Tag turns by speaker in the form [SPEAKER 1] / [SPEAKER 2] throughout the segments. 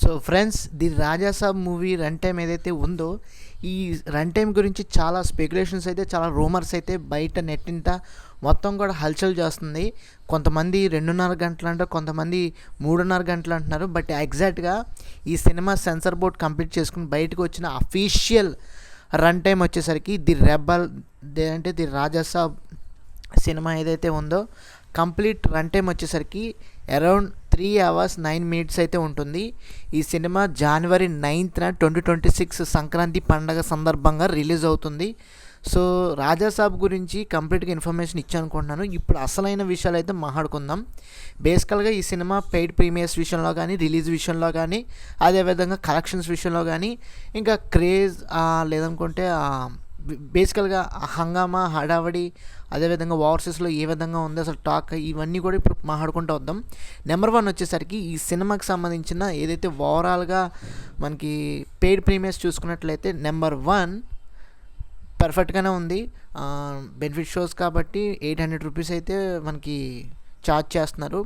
[SPEAKER 1] So friends, the Rajasaab movie run time ఏదైతే ఉందో, ఈ రన్ టైం గురించి చాలా స్పెక్యులేషన్స్ అయితే, చాలా రూమర్స్ అయితే బయట నెట్టింట మొత్తం కూడా హల్చల్ చేస్తుంది. కొంతమంది 2.5 గంటలు అంటారు, కొంతమంది 3.5 గంటలు అంటున్నారు. బట్ ఎగ్జాక్ట్గా ఈ సినిమా సెన్సార్ బోర్డ్ కంప్లీట్ చేసుకుని బయటకు వచ్చిన అఫీషియల్ రన్ టైం వచ్చేసరికి ది రాజాసాబ్ సినిమా ఏదైతే ఉందో కంప్లీట్ రన్ టైం వచ్చేసరికి అరౌండ్ 3 hours 9 minutes అయితే ఉంటుంది. ఈ సినిమా January 9th 2026 సంక్రాంతి పండగ సందర్భంగా రిలీజ్ అవుతుంది. సో రాజాసాబ్ గురించి కంప్లీట్గా ఇన్ఫర్మేషన్ ఇచ్చానుకుంటున్నాను. ఇప్పుడు అసలైన విషయాలు అయితే మాట్లాడుకుందాం. బేసికల్గా ఈ సినిమా పెయిడ్ ప్రీమియర్స్ విషయంలో కానీ, రిలీజ్ విషయంలో కానీ, అదేవిధంగా కలెక్షన్స్ విషయంలో కానీ, ఇంకా క్రేజ్ లేదనుకుంటే బేసికల్గా హంగామా, హడావడి, అదేవిధంగా ఓవర్సీస్లో ఏ విధంగా ఉంది అసలు టాక్, ఇవన్నీ కూడా ఇప్పుడు మాట్లాడుకుంటూ వద్దాం. నెంబర్ 1 వచ్చేసరికి ఈ సినిమాకి సంబంధించిన ఏదైతే ఓవరాల్గా మనకి పెయిడ్ ప్రీమియర్స్ చూసుకున్నట్లయితే నెంబర్ 1 పర్ఫెక్ట్గానే ఉంది. బెనిఫిట్ షోస్ కాబట్టి 800 రూపీస్ అయితే మనకి ఛార్జ్ చేస్తున్నారు.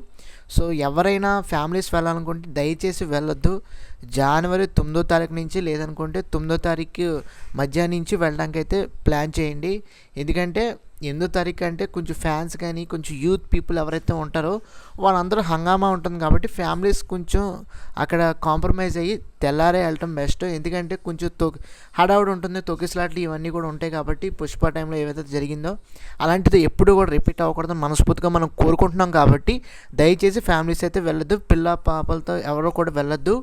[SPEAKER 1] సో ఎవరైనా ఫ్యామిలీస్ వెళ్ళాలనుకుంటే దయచేసి వెళ్ళొద్దు. January 9వ తారీఖు నుంచి, లేదనుకుంటే 9వ తారీఖు మధ్యాహ్నం నుంచి వెళ్ళడానికి అయితే ప్లాన్ చేయండి. ఎందుకంటే 8వ తారీఖు అంటే కొంచెం ఫ్యాన్స్ కానీ, కొంచెం యూత్ పీపుల్ ఎవరైతే ఉంటారో వాళ్ళందరూ హంగామా ఉంటుంది కాబట్టి ఫ్యామిలీస్ కొంచెం అక్కడ కాంప్రమైజ్ అయ్యి తెల్లారే వెళ్ళటం బెస్ట్. ఎందుకంటే కొంచెం హడావుడి ఉంటుంది, తొక్కిసలాట్లు ఇవన్నీ కూడా ఉంటాయి కాబట్టి పుష్ప టైంలో ఏవైతే జరిగిందో అలాంటిది ఎప్పుడు కూడా రిపీట్ అవ్వకూడదని మనస్ఫూర్తిగా మనం కోరుకుంటున్నాం. కాబట్టి దయచేసి ఫ్యామిలీస్ అయితే వెళ్ళొద్దు, పిల్ల పాపలతో ఎవరో కూడా వెళ్ళొద్దు.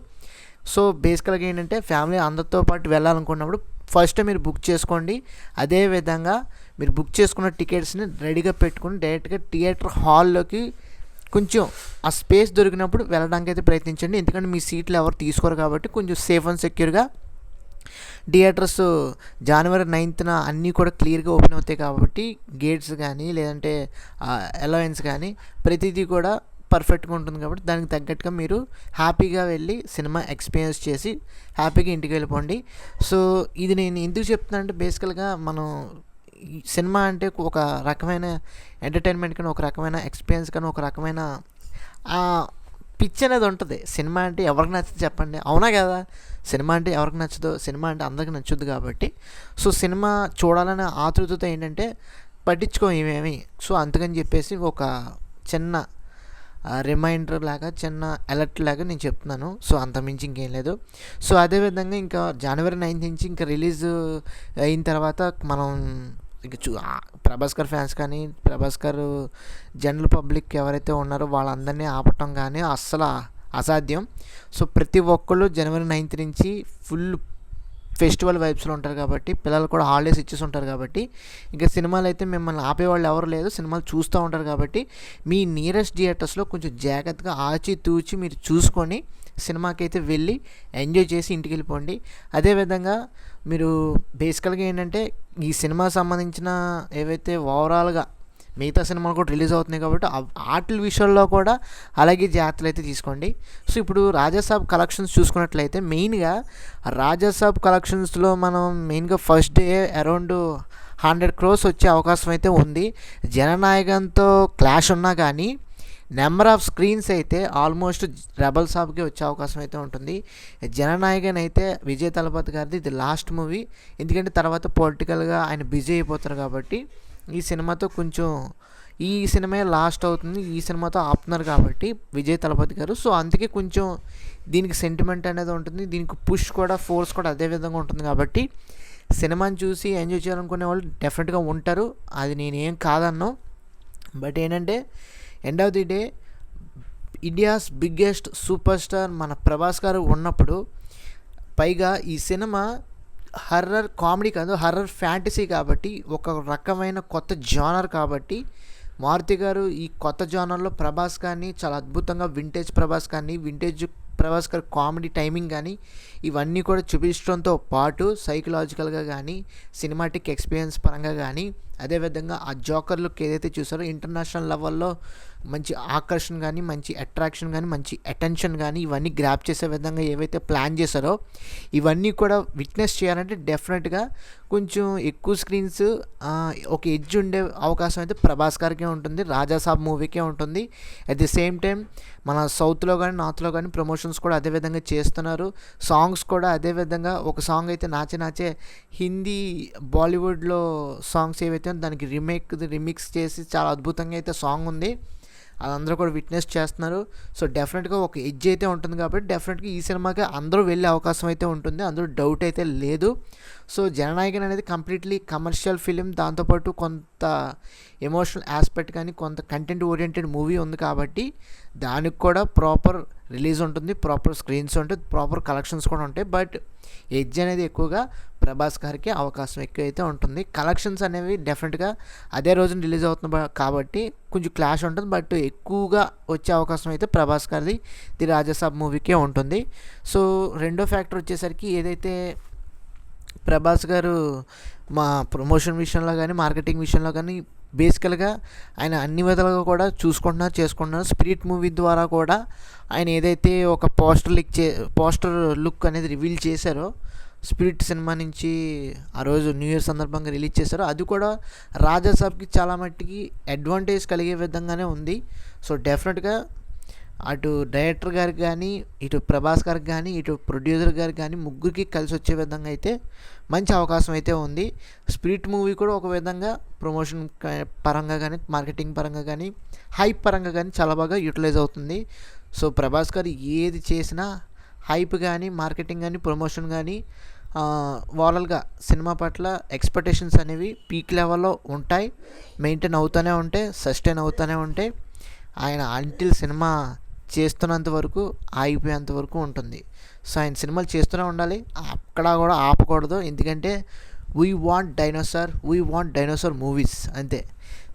[SPEAKER 1] సో బేసికల్గా ఏంటంటే ఫ్యామిలీ అందరితో పాటు వెళ్ళాలనుకున్నప్పుడు ఫస్ట్ మీరు బుక్ చేసుకోండి. అదేవిధంగా మీరు బుక్ చేసుకున్న టికెట్స్ని రెడీగా పెట్టుకుని డైరెక్ట్గా థియేటర్ హాల్లోకి కొంచెం ఆ స్పేస్ దొరికినప్పుడు వెళ్ళడానికి అయితే ప్రయత్నించండి. ఎందుకంటే మీ సీట్లు ఎవరు తీసుకోరు కాబట్టి కొంచెం సేఫ్ అండ్ సెక్యూర్గా థియేటర్స్ January 9th అన్నీ కూడా క్లియర్గా ఓపెన్ అవుతాయి కాబట్టి గేట్స్ కానీ, లేదంటే అలవెన్స్ కానీ ప్రతిదీ కూడా పర్ఫెక్ట్గా ఉంటుంది. కాబట్టి దానికి తగ్గట్టుగా మీరు హ్యాపీగా వెళ్ళి సినిమా ఎక్స్పీరియన్స్ చేసి హ్యాపీగా ఇంటికి వెళ్ళిపోండి. సో ఇది నేను ఎందుకు చెప్తున్నా అంటే, బేసికల్గా మనం సినిమా అంటే ఒక రకమైన ఎంటర్టైన్మెంట్ కానీ, ఒక రకమైన ఎక్స్పీరియన్స్ కానీ, ఒక రకమైన పిచ్ అనేది ఉంటుంది. సినిమా అంటే ఎవరికి నచ్చదు చెప్పండి, అవునా కదా? సినిమా అంటే ఎవరికి నచ్చదు? సినిమా అంటే అందరికి నచ్చుద్ది. కాబట్టి సో సినిమా చూడాలనే ఆతృతతో ఏంటంటే పట్టించుకో ఇవేమి. సో అందుకని చెప్పేసి ఒక చిన్న రిమైండర్ లాగా, చిన్న అలర్ట్ లాగా నేను చెప్తున్నాను. సో అంతమించి ఇంకేం లేదు. సో అదేవిధంగా ఇంకా January 9th నుంచి ఇంకా రిలీజ్ అయిన తర్వాత మనం ఇంకా ప్రభాస్ గారు ఫ్యాన్స్ కానీ, ప్రభాస్ గారు జనరల్ పబ్లిక్ ఎవరైతే ఉన్నారో వాళ్ళందరినీ ఆపటం కానీ అస్సలు అసాధ్యం. సో ప్రతి ఒక్కళ్ళు January 9th నుంచి ఫుల్ ఫెస్టివల్ వైబ్స్లో ఉంటారు కాబట్టి, పిల్లలు కూడా హాలిడేస్ ఇచ్చేసి ఉంటారు కాబట్టి ఇంకా సినిమాలు అయితే మిమ్మల్ని ఆపేవాళ్ళు ఎవరు లేదు. సినిమాలు చూస్తూ ఉంటారు కాబట్టి మీ నియరెస్ట్ థియేటర్స్లో కొంచెం జాగ్రత్తగా ఆచితూచి మీరు చూసుకొని సినిమాకి అయితే వెళ్ళి ఎంజాయ్ చేసి ఇంటికి వెళ్ళిపోండి. అదేవిధంగా మీరు బేసికల్గా ఏంటంటే ఈ సినిమా సంబంధించిన ఏవైతే ఓవరాల్గా మిగతా సినిమాలు కూడా రిలీజ్ అవుతున్నాయి కాబట్టి వాటి విషయాల్లో కూడా అలాగే జాగ్రత్తలు అయితే తీసుకోండి. సో ఇప్పుడు రాజాసాబ్ కలెక్షన్స్ చూసుకున్నట్లయితే మెయిన్గా రాజాసాబ్ కలెక్షన్స్లో మనం మెయిన్గా ఫస్ట్ డే అరౌండ్ 100 crores వచ్చే అవకాశం అయితే ఉంది. జననాయకంతో క్లాష్ ఉన్నా కానీ నెంబర్ ఆఫ్ స్క్రీన్స్ అయితే ఆల్మోస్ట్ రెబల్ సాబ్కి వచ్చే అవకాశం అయితే ఉంటుంది. జననాయకన్ అయితే విజయ్ తలపతి గారిది ఇది లాస్ట్ మూవీ. ఎందుకంటే తర్వాత పొలిటికల్గా ఆయన బిజీ అయిపోతారు కాబట్టి ఈ సినిమాతో కొంచెం ఈ సినిమా లాస్ట్ అవుతుంది, ఈ సినిమాతో ఆపుతున్నారు కాబట్టి విజయ్ తలపతి గారు. సో అందుకే కొంచెం దీనికి సెంటిమెంట్ అనేది ఉంటుంది, దీనికి పుష్ కూడా, ఫోర్స్ కూడా అదే విధంగా ఉంటుంది. కాబట్టి సినిమాని చూసి ఎంజాయ్ చేయాలనుకునే వాళ్ళు డెఫినెట్గా ఉంటారు, అది నేనేం కాదన్నాను. బట్ ఏంటంటే end of the day India's biggest super star మన ప్రభాస్ గారు ఉన్నప్పుడు, పైగా ఈ సినిమా హర్రర్ కామెడీ కాదు, హర్రర్ ఫ్యాంటసీ కాబట్టి ఒక రకమైన కొత్త జానర్ కాబట్టి మారుతి గారు ఈ కొత్త జానర్లో ప్రభాస్ కానీ చాలా అద్భుతంగా వింటేజ్ ప్రభాస్ కానీ, వింటేజ్ ప్రభాస్ గారి కామెడీ టైమింగ్ కానీ ఇవన్నీ కూడా చూపించడంతో పాటు సైకలాజికల్గా కానీ, సినిమాటిక్ ఎక్స్పీరియన్స్ పరంగా కానీ, అదేవిధంగా ఆ జోకర్ లుక్ ఏదైతే చూసారో ఇంటర్నేషనల్ లెవెల్లో మంచి ఆకర్షణ కానీ, మంచి అట్రాక్షన్ కానీ, మంచి అటెన్షన్ కానీ ఇవన్నీ గ్రాప్ చేసే విధంగా ఏవైతే ప్లాన్ చేశారో ఇవన్నీ కూడా విట్నెస్ చేయాలంటే డెఫినెట్గా కొంచెం ఎక్కువ స్క్రీన్స్ ఒక ఎడ్జ్ ఉండే అవకాశం అయితే ప్రభాస్ గారికే ఉంటుంది, రాజాసాబ్ మూవీకే ఉంటుంది. అట్ ది సేమ్ టైం మన సౌత్లో కానీ నార్త్లో కానీ ప్రమోషన్స్ కూడా అదే విధంగా చేస్తున్నారు. సాంగ్స్ కూడా అదే విధంగా ఒక సాంగ్ అయితే నాచే నాచే హిందీ బాలీవుడ్లో సాంగ్స్ ఏవైతే దానికి రిమిక్స్ చేసి చాలా అద్భుతంగా అయితే సాంగ్ ఉంది. అదందరూ కూడా విట్నెస్ చేస్తున్నారు. సో డెఫినెట్గా ఒక ఎడ్జ్ అయితే ఉంటుంది కాబట్టి డెఫినెట్గా ఈ సినిమాకి అందరూ వెళ్ళే అవకాశం అయితే ఉంటుంది, అందులో డౌట్ అయితే లేదు. సో జననాయకన్ అనేది కంప్లీట్లీ కమర్షియల్ ఫిలిం, దాంతోపాటు కొంత ఎమోషనల్ ఆస్పెక్ట్ కానీ కొంత కంటెంట్ ఓరియంటెడ్ మూవీ ఉంది కాబట్టి దానికి కూడా ప్రాపర్ రిలీజ్ ఉంటుంది, ప్రాపర్ స్క్రీన్స్ ఉంటుంది, ప్రాపర్ కలెక్షన్స్ కూడా ఉంటాయి. బట్ ఎడ్జ్ అనేది ఎక్కువగా ప్రభాస్ గారికి అవకాశం ఎక్కువ అయితే ఉంటుంది. కలెక్షన్స్ అనేవి డెఫినెట్గా అదే రోజున రిలీజ్ అవుతుంది కాబట్టి కొంచెం క్లాష్ ఉంటుంది, బట్ ఎక్కువగా వచ్చే అవకాశం అయితే ప్రభాస్ గారిది ది రాజాసాబ్ మూవీకే ఉంటుంది. సో రెండో ఫ్యాక్టర్ వచ్చేసరికి ఏదైతే ప్రభాస్ గారు మా ప్రమోషన్ విషయంలో కానీ మార్కెటింగ్ విషయంలో కానీ బేసికల్గా ఆయన అన్ని విధాలుగా కూడా చేసుకుంటున్నారు. స్పిరిట్ మూవీ ద్వారా కూడా ఆయన ఏదైతే ఒక పోస్టర్ లుక్ అనేది రివీల్ చేశారో స్పిరిట్ సినిమా నుంచి ఆ రోజు న్యూ ఇయర్ సందర్భంగా రిలీజ్ చేశారో అది కూడా రాజాసాబ్కి చాలా మట్టికి అడ్వాంటేజ్ కలిగే విధంగానే ఉంది. సో డెఫినెట్గా అటు డైరెక్టర్ గారికి కానీ ఇటు ప్రభాస్ గారికి కానీ ఇటు ప్రొడ్యూసర్ గారికి కానీ ముగ్గురికి కలిసి వచ్చే విధంగా అయితే మంచి అవకాశం అయితే ఉంది. స్పిరిట్ మూవీ కూడా ఒక విధంగా ప్రమోషన్ పరంగా కానీ మార్కెటింగ్ పరంగా కానీ హైప్ పరంగా కానీ చాలా బాగా యూటిలైజ్ అవుతుంది. సో ప్రభాస్ గారు ఏది చేసినా హైప్ కానీ మార్కెటింగ్ కానీ ప్రమోషన్ కానీ ఓవరాల్గా సినిమా పట్ల ఎక్స్పెక్టేషన్స్ అనేవి పీక్ లెవెల్లో ఉంటాయి, మెయింటైన్ అవుతూనే ఉంటాయి, సస్టైన్ అవుతూనే ఉంటాయి. ఆయన అంటిల్ సినిమా చేస్తున్నంత వరకు ఆగిపోయేంత వరకు ఉంటుంది. సో ఆయన సినిమాలు చేస్తూనే ఉండాలి, అక్కడ కూడా ఆపకూడదు. ఎందుకంటే వీ వాంట్ డైనోసార్ మూవీస్ అంతే.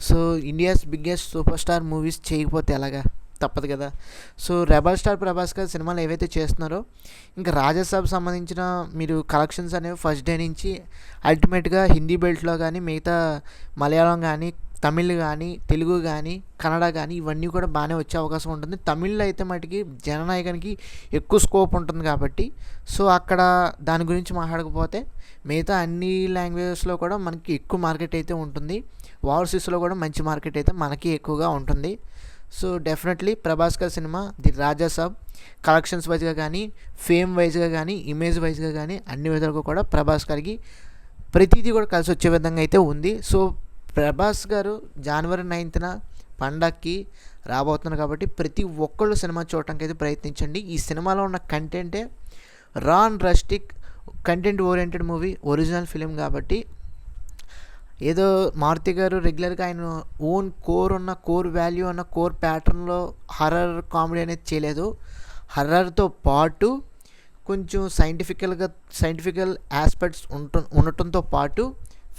[SPEAKER 1] So India's biggest super star movies చేయకపోతే ఎలాగా, తప్పదు కదా. సో రెబల్ స్టార్ ప్రభాస్ గారు సినిమాలు ఏవైతే చేస్తున్నారో ఇంకా రాజాసాబ్ సంబంధించిన మీరు కలెక్షన్స్ అనేవి ఫస్ట్ డే నుంచి అల్టిమేట్గా హిందీ బెల్ట్లో కానీ మిగతా మలయాళం కానీ తమిళ్ కానీ తెలుగు కానీ కన్నడ కానీ ఇవన్నీ కూడా బాగానే వచ్చే అవకాశం ఉంటుంది. తమిళ్లో అయితే మటుకి జననాయకానికి ఎక్కువ స్కోప్ ఉంటుంది కాబట్టి సో అక్కడ దాని గురించి మాట్లాడకపోతే మిగతా అన్ని లాంగ్వేజెస్లో కూడా మనకి ఎక్కువ మార్కెట్ అయితే ఉంటుంది. ఓవర్సీస్లో కూడా మంచి మార్కెట్ అయితే మనకి ఎక్కువగా ఉంటుంది. సో డెఫినెట్లీ ప్రభాస్ గారి సినిమా ది రాజాసాబ్ కలెక్షన్స్ వైజ్గా కానీ ఫేమ్ వైజ్గా కానీ ఇమేజ్ వైజ్గా కానీ అన్ని విధాలుగా కూడా ప్రభాస్ గారికి ప్రతిదీ కూడా కలిసి వచ్చే విధంగా అయితే ఉంది. సో ప్రభాస్ గారు జనవరి 9న పండగకి రాబోతున్నారు కాబట్టి ప్రతి ఒక్కళ్ళు సినిమా చూడటానికి అయితే ప్రయత్నించండి. ఈ సినిమాలో ఉన్న కంటెంటే rustic content oriented movie, original film కాబట్టి ఏదో మారుతి గారు రెగ్యులర్గా ఆయన ఓన్ కోర్ వాల్యూ అన్న కోర్ ప్యాటర్న్లో హర్రర్ కామెడీ అనేది చేయలేదు. హర్రర్తో పాటు కొంచెం సైంటిఫికల్ ఆస్పెక్ట్స్ ఉండటంతో పాటు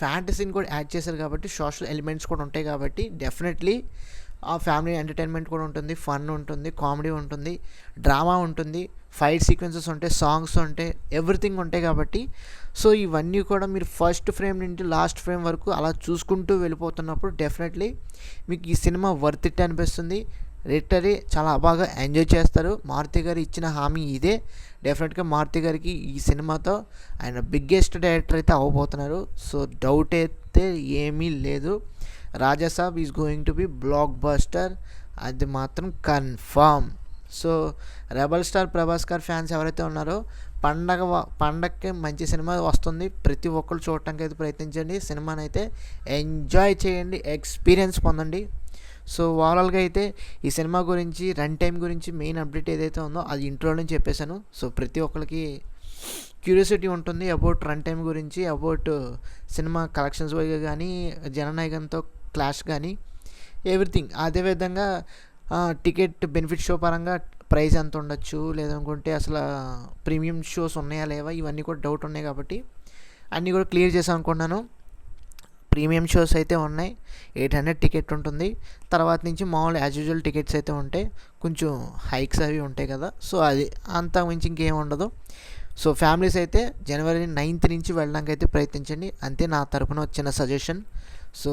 [SPEAKER 1] ఫ్యాంటసీని కూడా యాడ్ చేశారు కాబట్టి సోషల్ ఎలిమెంట్స్ కూడా ఉంటాయి కాబట్టి డెఫినెట్లీ ఆ ఫ్యామిలీ ఎంటర్టైన్మెంట్ కూడా ఉంటుంది, ఫన్ ఉంటుంది, కామెడీ ఉంటుంది, డ్రామా ఉంటుంది, ఫైట్ సీక్వెన్సెస్ ఉంటాయి, సాంగ్స్ ఉంటాయి, ఎవ్రీథింగ్ ఉంటాయి కాబట్టి సో ఇవన్నీ కూడా మీరు ఫస్ట్ ఫ్రేమ్ నుండి లాస్ట్ ఫ్రేమ్ వరకు అలా చూసుకుంటూ వెళ్ళిపోతున్నప్పుడు డెఫినెట్లీ మీకు ఈ సినిమా వర్త్ ఇట్ అనిపిస్తుంది. లిటరలీ చాలా బాగా ఎంజాయ్ చేస్తారు. మారుతి గారు ఇచ్చిన హామీ ఇదే. డెఫినెట్గా మారుతి గారికి ఈ సినిమాతో ఆయన బిగ్గెస్ట్ డైరెక్టర్ అయితే అవ్వబోతున్నారు. సో డౌట్ అయితే ఏమీ లేదు. Rajasaab is going to be blockbuster, అది మాత్రం confirm. So rebel star Prabhas గారు ఫ్యాన్స్ ఎవరైతే ఉన్నారో పండగకి మంచి సినిమా వస్తుంది, ప్రతి ఒక్కరు చూడటానికి అయితే ప్రయత్నించండి, సినిమాని అయితే ఎంజాయ్ చేయండి, ఎక్స్పీరియన్స్ పొందండి. సో ఓవరాల్గా అయితే ఈ సినిమా గురించి రన్ టైం గురించి మెయిన్ అప్డేట్ ఏదైతే ఉందో అది ఇంట్రో నుంచి చెప్పేశాను. సో ప్రతి ఒక్కరికి క్యూరియాసిటీ ఉంటుంది అబౌట్ రన్ టైం గురించి, అబౌట్ సినిమా కలెక్షన్స్ వైగా కానీ జననాయకంతో క్లాష్ కానీ ఎవ్రీథింగ్. అదేవిధంగా టికెట్ బెనిఫిట్ షో పరంగా ప్రైస్ ఎంత ఉండొచ్చు, లేదనుకుంటే అసలు ప్రీమియం షోస్ ఉన్నాయా లేవా, ఇవన్నీ కూడా డౌట్ ఉన్నాయి కాబట్టి అన్నీ కూడా క్లియర్ చేసాం అనుకున్నాను. ప్రీమియం షోస్ అయితే ఉన్నాయి, 800 టికెట్ ఉంటుంది. తర్వాత నుంచి మామూలు యాజ్ యూజువల్ టికెట్స్ అయితే ఉంటాయి, కొంచెం హైక్స్ అవి ఉంటాయి కదా. సో అది అంత మించి ఇంకేం ఉండదు. సో ఫ్యామిలీస్ అయితే జనవరి 9th నుంచి వెళ్ళడానికి అయితే ప్రయత్నించండి, అంతే నా తరపున వచ్చిన సజెషన్. సో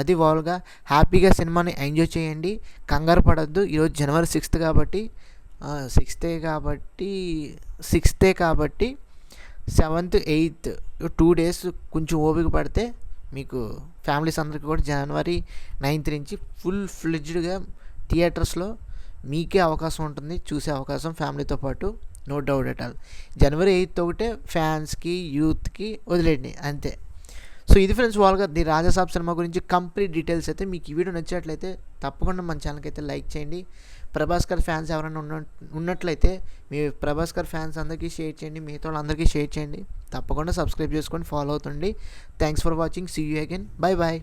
[SPEAKER 1] అది ఓవరాల్గా హ్యాపీగా సినిమాని ఎంజాయ్ చేయండి, కంగారు పడద్దు. ఈరోజు జనవరి 6th కాబట్టి 7th 8th 2 days కొంచెం ఓపిక పడితే మీకు ఫ్యామిలీస్ అందరికీ కూడా జనవరి 9th నుంచి ఫుల్ ఫ్లెడ్జ్డ్గా థియేటర్స్లో మీకే అవకాశం ఉంటుంది, చూసే అవకాశం ఫ్యామిలీతో పాటు. No doubt at all. జనవరి 8 ఒకటే ఫ్యాన్స్కి, యూత్కి వదిలేయండి అంతే. సో ఇది ఫ్రెండ్స్ వాళ్ళగా ది రాజాసాబ్ సినిమా గురించి కంప్లీట్ డీటెయిల్స్ అయితే. మీకు ఈ వీడియో నచ్చినట్లయితే తప్పకుండా మన ఛానల్కి అయితే లైక్ చేయండి. ప్రభాస్ గారి ఫ్యాన్స్ ఎవరైనా ఉన్నట్లయితే మీ ప్రభాస్ గారి ఫ్యాన్స్ అందరికీ షేర్ చేయండి, మిగతా వాళ్ళందరికీ షేర్ చేయండి. తప్పకుండా సబ్స్క్రైబ్ చేసుకొని ఫాలో అవుతుండండి. Thanks for watching. See you again. Bye bye.